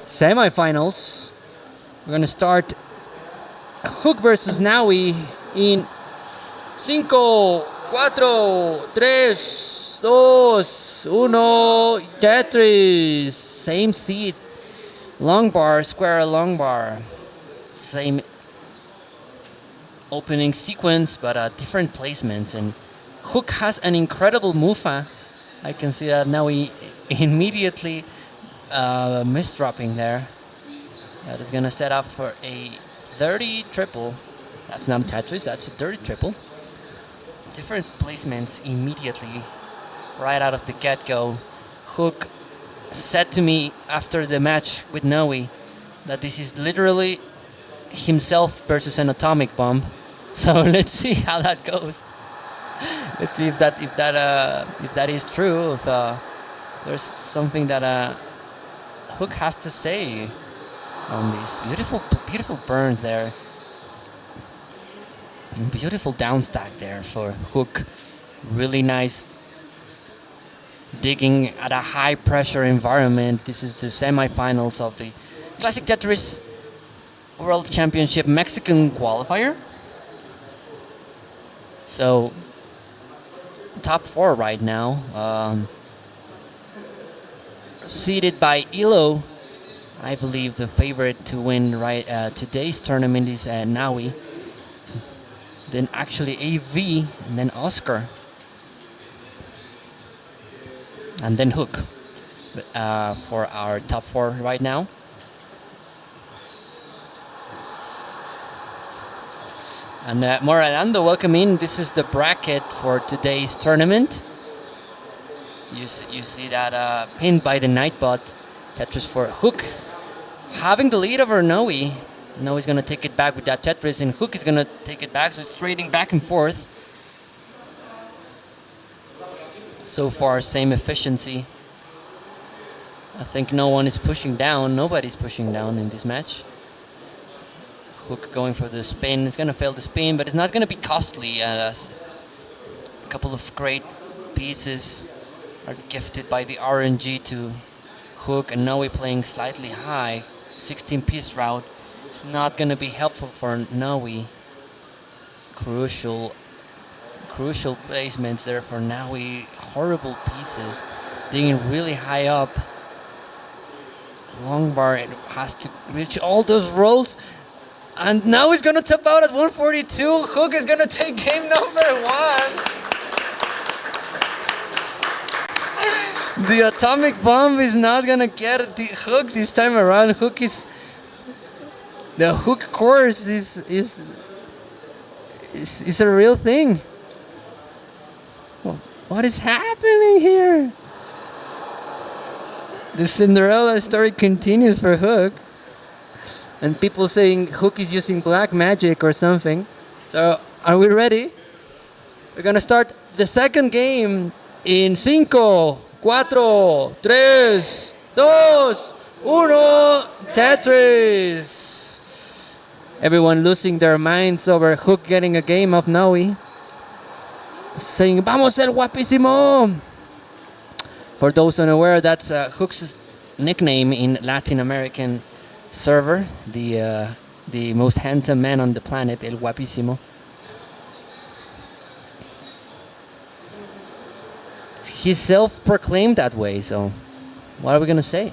Semifinals. We're gonna start Hook versus Nowi in 5, 4, 3, 2, 1, Tetris. Same seat. Long bar, square, long bar. Same opening sequence, but different placements. And Hook has an incredible mufa. I can see that now he immediately misdropping there. That is going to set up for a 30 triple. That's not Tetris, that's a 30 triple. Different placements immediately, right out of the get-go. Hook said to me after the match with Nowi that this is literally himself versus an atomic bomb. So let's see how that goes. Let's see if that is true. If there's something that Hook has to say on these beautiful burns there. Beautiful down stack there for Hook. Really nice digging at a high pressure environment. This is the semifinals of the Classic Tetris World Championship Mexican qualifier. So top 4 right now. Seeded by Elo. I believe the favorite to win today's tournament is Nowi. Then actually AV, and then Oscar. And then Hook for our top 4 right now. And Moralando, welcome in. This is the bracket for today's tournament. You see that pinned by the Nightbot. Tetris for Hook. Having the lead over Nowi. Nowi's going to take it back with that Tetris, and Hook is going to take it back, so it's trading back and forth. So far, same efficiency. I think no one is pushing down. Nobody's pushing down in this match. Hook going for the spin. It's going to fail the spin, but it's not going to be costly. A couple of great pieces are gifted by the RNG to Hook, and Nowi playing slightly high. 16-piece route. It's not going to be helpful for Nowi. Crucial placements there for Nowi. Horrible pieces. Digging really high up. Long bar, it has to reach all those rolls. And now he's going to top out at 142. Hook is going to take game number 1. The atomic bomb is not going to get the Hook this time around. The Hook course is a real thing. What is happening here? The Cinderella story continues for Hook. And people saying Hook is using black magic or something. So, are we ready? We're going to start the second game in 5, 4, 3, 2, 1, Tetris. Everyone losing their minds over Hook getting a game of Nowi. Saying, vamos el guapísimo. For those unaware, that's Hook's nickname in Latin American server, the most handsome man on the planet, El Guapísimo. He's self-proclaimed that way, so what are we going to say?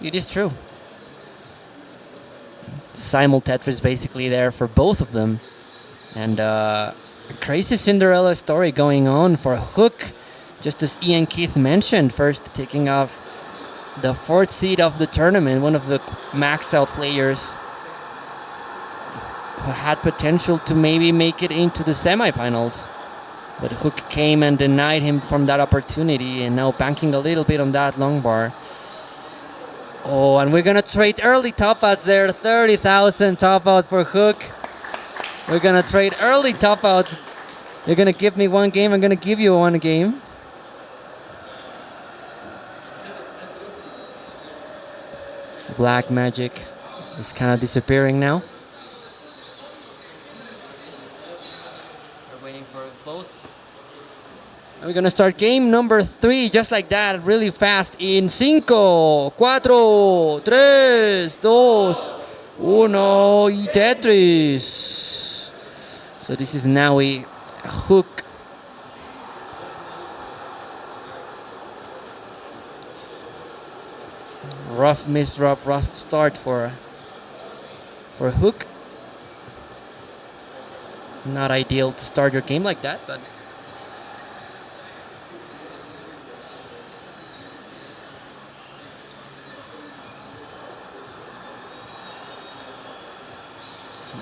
It is true. Simul Tetris basically there for both of them. And crazy Cinderella story going on for Hook, just as Ian Keith mentioned, first taking off the 4th seed of the tournament, one of the max-out players who had potential to maybe make it into the semifinals. But Hook came and denied him from that opportunity, and now banking a little bit on that long bar. Oh, and we're going to trade early top-outs there. 30,000 top-out for Hook. We're going to trade early top-outs. You're going to give me 1 game, I'm going to give you 1 game. Black magic is kind of disappearing now. We're waiting for both And we're gonna start game number 3 just like that, really fast in 5, 4, 3, 2, 1 y Tetris. So this is Nowi, hook. Rough misdrop, rough start for hook. Not ideal to start your game like that, but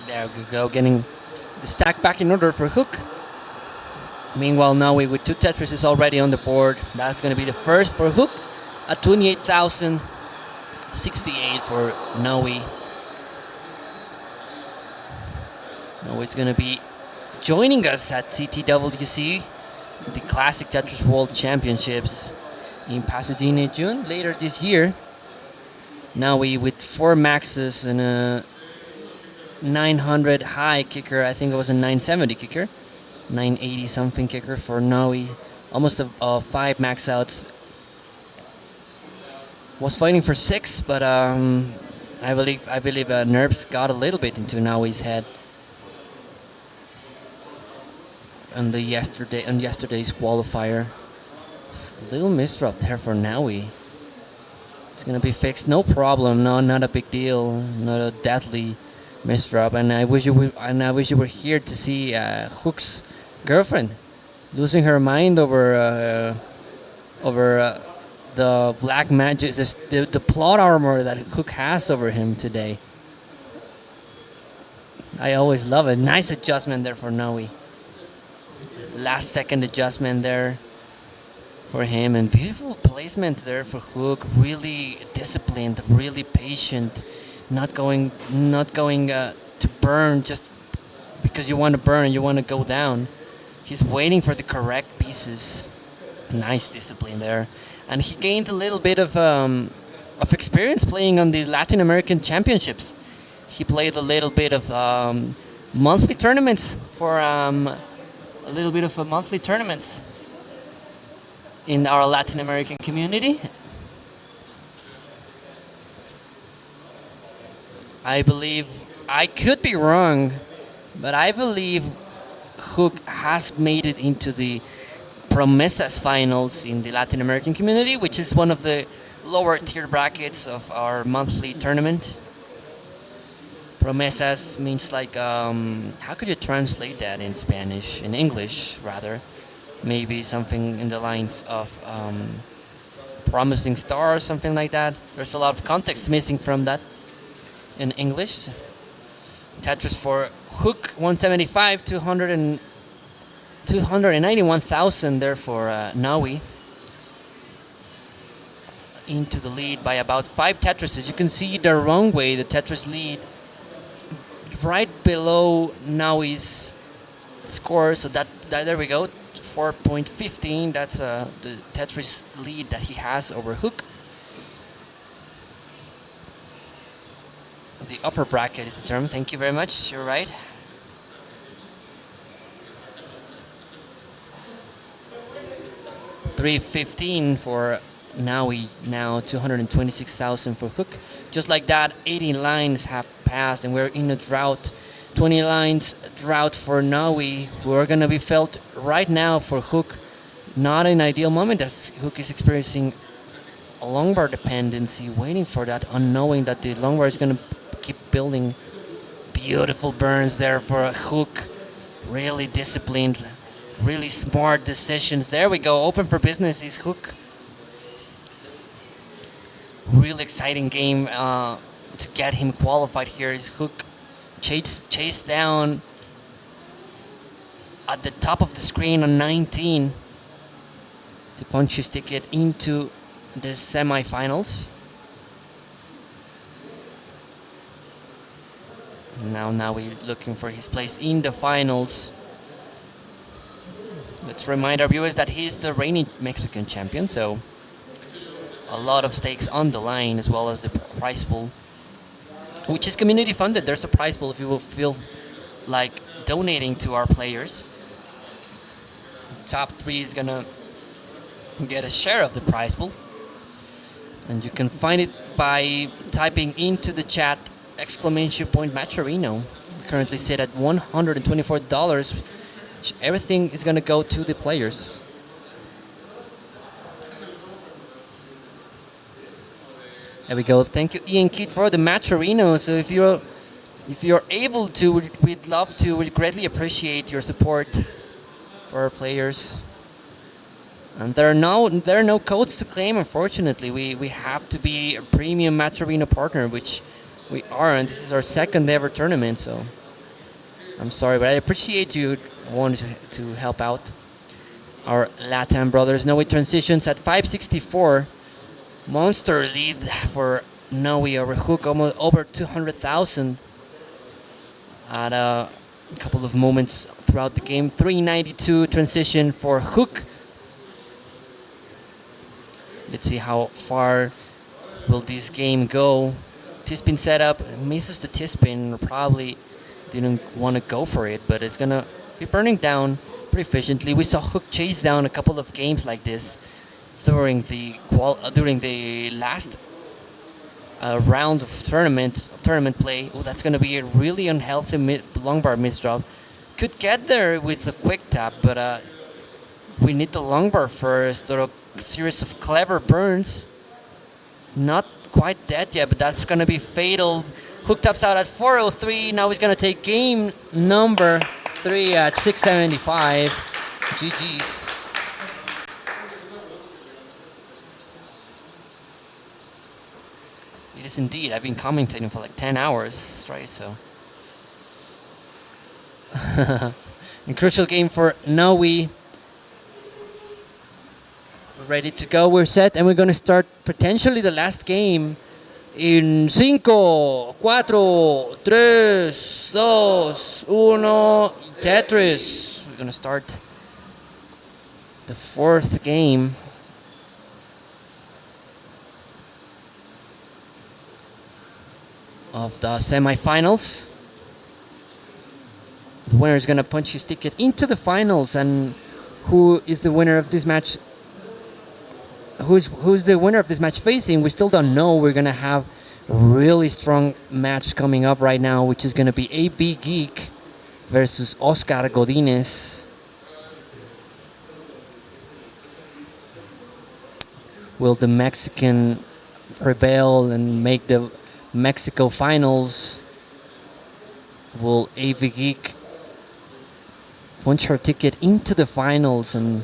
there we go, getting the stack back in order for hook. Meanwhile, Nowi with 2 Tetris is already on the board. That's going to be the first for hook at 28,068 for Nowi. Nowi's going to be joining us at CTWC, the Classic Tetris World Championships in Pasadena, June, later this year. Nowi with 4 maxes and a 900 high kicker. I think it was a 970 kicker. 980 something kicker for Nowi. Almost a 5 max outs. Was fighting for 6, but I believe nerves got a little bit into Nowi's head. On yesterday's qualifier. A little misdrop there for Nowi. It's gonna be fixed, no problem. No, not a big deal. Not a deadly misdrop. And I wish you were here to see Hook's girlfriend losing her mind over the black magic, the plot armor that Hook has over him today. I always love it. Nice adjustment there for Nowi. Last second adjustment there for him, and beautiful placements there for Hook. Really disciplined, really patient, not going to burn just because you want to burn and you want to go down. He's waiting for the correct pieces. Nice discipline there, and he gained a little bit of experience playing on the Latin American Championships. He played a little bit of monthly tournaments for in our Latin American community. I believe, I could be wrong, but I believe Hook has made it into the Promesas finals in the Latin American community, which is one of the lower tier brackets of our monthly tournament. Promesas means like, how could you translate that in Spanish? In English, rather. Maybe something in the lines of promising star or something like that. There's a lot of context missing from that in English. Tetris for Hook, 175, 291,000 there for Nowi. Into the lead by about 5 Tetrises. You can see the wrong way, the Tetris lead right below Nowi's score. So that there we go, 4.15. That's the Tetris lead that he has over Hook. The upper bracket is the term. Thank you very much. You're right. $315 for Nowi now, 226,000 for Hook. Just like that, 80 lines have passed, and we're in a drought. 20 lines drought for Nowi. We're gonna be felt right now for Hook. Not an ideal moment, as Hook is experiencing a longbar dependency, waiting for that, unknowing that the longbar is gonna keep building. Beautiful burns there for Hook. Really disciplined, really smart decisions. There we go. Open for business is Hook. Real exciting game to get him qualified here. Is Hook chase down at the top of the screen on 19 to punch his ticket into the semifinals. Now we're looking for his place in the finals. Let's remind our viewers that he's the reigning Mexican champion, so a lot of stakes on the line, as well as the prize pool, which is community funded. There's a prize pool if you will feel like donating to our players. Top 3 is gonna get a share of the prize pool. And you can find it by typing into the chat exclamation point Matcherino. Currently set at $124. Everything is gonna go to the players. There we go. Thank you, Ian Kidd, for the Matcherino. So if you're able to, we'd love to. We'd greatly appreciate your support for our players. And there are no codes to claim. Unfortunately, we have to be a premium Matcherino partner, which we aren't. This is our second ever tournament, so I'm sorry, but I appreciate you wanting to help out our Latam brothers. Nowi transitions at 564. Monster lead for Nowi over Hook, almost over 200,000 at a couple of moments throughout the game. 392 transition for Hook. Let's see how far will this game go. T-spin setup, misses the T-spin, probably didn't want to go for it, but it's gonna be burning down pretty efficiently. We saw Hook chase down a couple of games like this during the last round of tournament play. Oh, that's gonna be a really unhealthy long bar misdrop. Could get there with a quick tap, but we need the long bar first, or a series of clever burns. Not quite dead yet, but that's gonna be fatal. Hook taps out at 403. Now he's gonna take game number 3 at 675. GG's. It is indeed. I've been commentating for like 10 hours straight, so. A crucial game for Nowi. We're ready to go. We're set, and we're going to start potentially the last game in 5, 4, 3, 2, 1. Tetris. We're going to start the 4th game. Of the semifinals. The winner is going to punch his ticket into the finals, and who is the winner of this match? Who's the winner of this match facing? We still don't know. We're going to have a really strong match coming up right now, which is going to be AB Geek versus Oscar Godinez. Will the Mexican prevail and make the Mexico finals? Will AB Geek punch her ticket into the finals and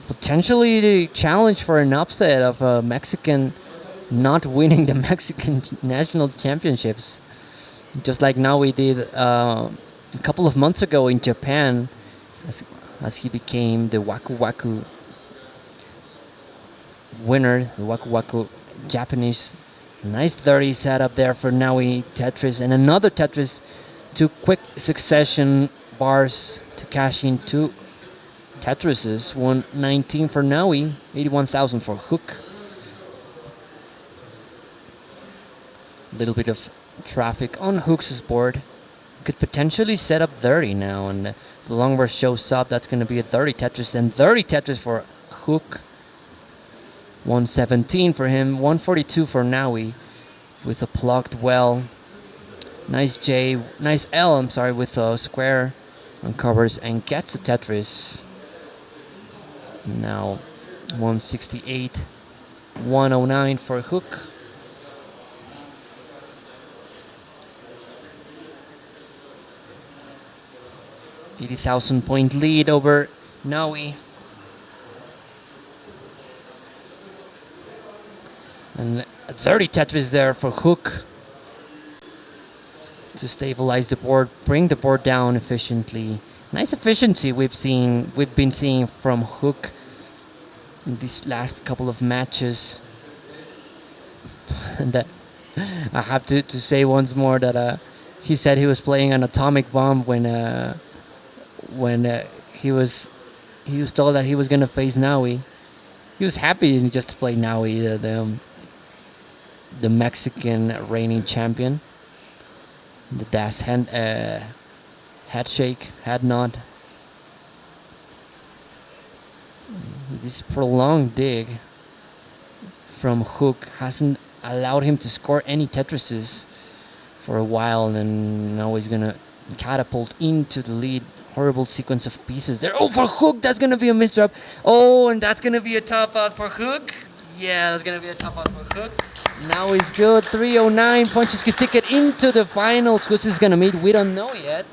potentially the challenge for an upset of a Mexican not winning the Mexican national championships, just like Nowi did a couple of months ago in Japan, as he became the Waku Waku winner, the Waku Waku Japanese. Nice 30 setup there for Nowi Tetris, and another Tetris, 2 quick succession bars to cash in 2 Tetrises. 119 for Nowi, 81,000 for Hook. A little bit of traffic on Hook's board. Could potentially set up 30 now, and the long bar shows up. That's going to be a 30 Tetris, and 30 Tetris for Hook. 117 for him, 142 for Nowi with a plucked well. Nice L, with a square uncovers and gets a Tetris. Now 168, 109 for Hook. $80,000 point lead over Nowi. And 30 Tetris there for Hook to stabilize the board, bring the board down efficiently. Nice efficiency we've been seeing from Hook in these last couple of matches. And that I have to say once more that he said he was playing an atomic bomb when he was told that he was gonna face Nowi. He was happy just to play Nowi, the Mexican reigning champion. The Das head shake, head nod. This prolonged dig from Hook hasn't allowed him to score any Tetrises for a while, and now he's gonna catapult into the lead. Horrible sequence of pieces there. Oh, for Hook, that's gonna be a misdrop. Oh, and that's gonna be a top out for Hook. Yeah, that's gonna be a top out for Hook. Now he's good. 309 punches his ticket into the finals. Who's he's gonna meet? We don't know yet.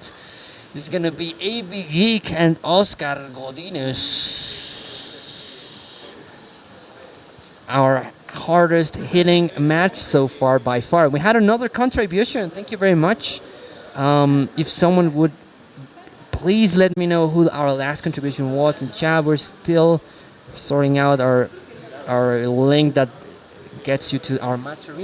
It's gonna be AB Geek and Oscar Godinez. Our hardest hitting match so far by far. We had another contribution. Thank you very much. If someone would please let me know who our last contribution was in chat. We're still sorting out our link that gets you to our match arena.